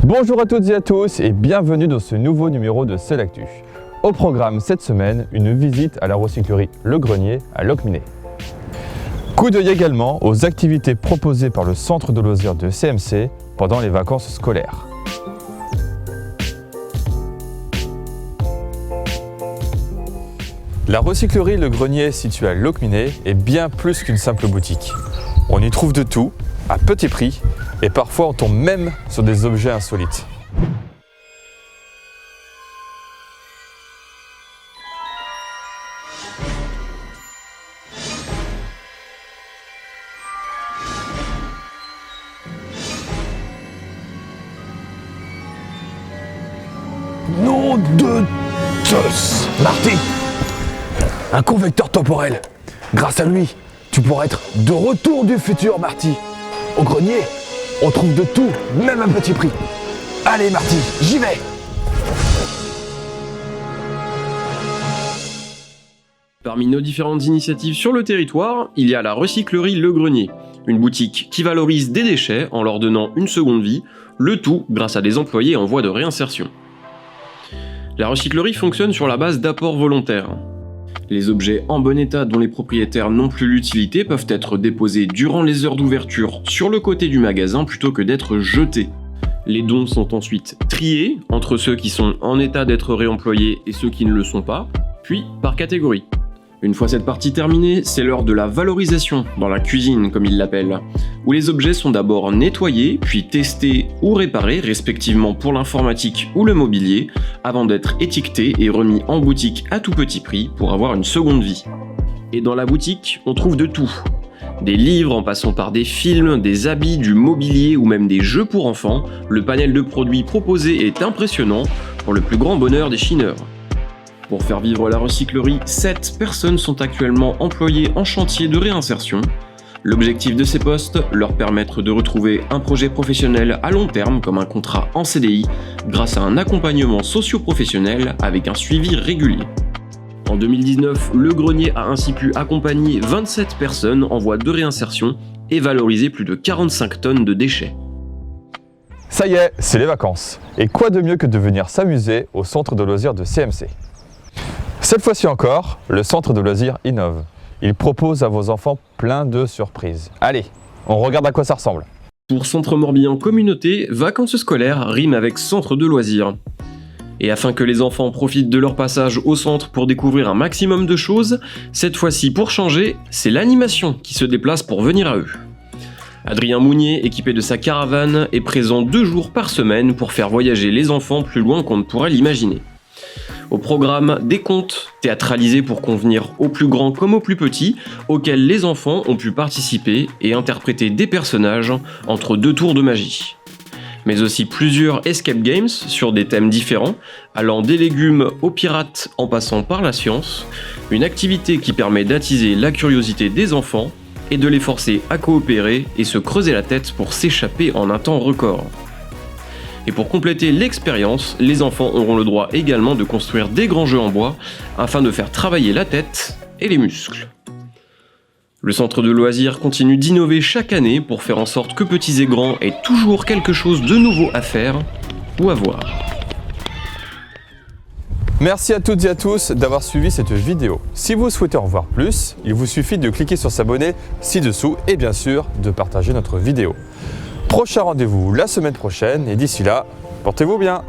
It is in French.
Bonjour à toutes et à tous et bienvenue dans ce nouveau numéro de Selectu. Au programme cette semaine, une visite à la recyclerie Le Grenier à Locminé. Coup d'œil également aux activités proposées par le centre de loisirs de CMC pendant les vacances scolaires. La recyclerie Le Grenier située à Locminé est bien plus qu'une simple boutique. On y trouve de tout, à petit prix, et parfois on tombe même sur des objets insolites. Nom de Zeus, Marty! Un convecteur temporel. Grâce à lui, tu pourras être de retour du futur, Marty. Au grenier, on trouve de tout, même à petit prix. Allez, Marty, j'y vais! Parmi nos différentes initiatives sur le territoire, il y a la recyclerie Le Grenier, une boutique qui valorise des déchets en leur donnant une seconde vie, le tout grâce à des employés en voie de réinsertion. La recyclerie fonctionne sur la base d'apports volontaires. Les objets en bon état dont les propriétaires n'ont plus l'utilité peuvent être déposés durant les heures d'ouverture sur le côté du magasin plutôt que d'être jetés. Les dons sont ensuite triés entre ceux qui sont en état d'être réemployés et ceux qui ne le sont pas, puis par catégorie. Une fois cette partie terminée, c'est l'heure de la valorisation, dans la cuisine comme ils l'appellent, où les objets sont d'abord nettoyés, puis testés ou réparés, respectivement pour l'informatique ou le mobilier, avant d'être étiquetés et remis en boutique à tout petit prix pour avoir une seconde vie. Et dans la boutique, on trouve de tout. Des livres en passant par des films, des habits, du mobilier ou même des jeux pour enfants, le panel de produits proposés est impressionnant pour le plus grand bonheur des chineurs. Pour faire vivre la recyclerie, 7 personnes sont actuellement employées en chantier de réinsertion. L'objectif de ces postes, leur permettre de retrouver un projet professionnel à long terme comme un contrat en CDI grâce à un accompagnement socio-professionnel avec un suivi régulier. En 2019, Le Grenier a ainsi pu accompagner 27 personnes en voie de réinsertion et valoriser plus de 45 tonnes de déchets. Ça y est, c'est les vacances. Et quoi de mieux que de venir s'amuser au centre de loisirs de CMC. Cette fois-ci encore, le centre de loisirs innove. Il propose à vos enfants plein de surprises. Allez, on regarde à quoi ça ressemble. Pour Centre Morbihan Communauté, vacances scolaires rime avec centre de loisirs. Et afin que les enfants profitent de leur passage au centre pour découvrir un maximum de choses, cette fois-ci pour changer, c'est l'animation qui se déplace pour venir à eux. Adrien Mounier, équipé de sa caravane, est présent 2 jours par semaine pour faire voyager les enfants plus loin qu'on ne pourrait l'imaginer. Au programme, des contes théâtralisés pour convenir aux plus grands comme aux plus petits, auxquels les enfants ont pu participer et interpréter des personnages entre 2 tours de magie. Mais aussi plusieurs escape games sur des thèmes différents, allant des légumes aux pirates en passant par la science, une activité qui permet d'attiser la curiosité des enfants et de les forcer à coopérer et se creuser la tête pour s'échapper en un temps record. Et pour compléter l'expérience, les enfants auront le droit également de construire des grands jeux en bois afin de faire travailler la tête et les muscles. Le centre de loisirs continue d'innover chaque année pour faire en sorte que petits et grands aient toujours quelque chose de nouveau à faire ou à voir. Merci à toutes et à tous d'avoir suivi cette vidéo. Si vous souhaitez en voir plus, il vous suffit de cliquer sur s'abonner ci-dessous et bien sûr de partager notre vidéo. Prochain rendez-vous la semaine prochaine et d'ici là, portez-vous bien.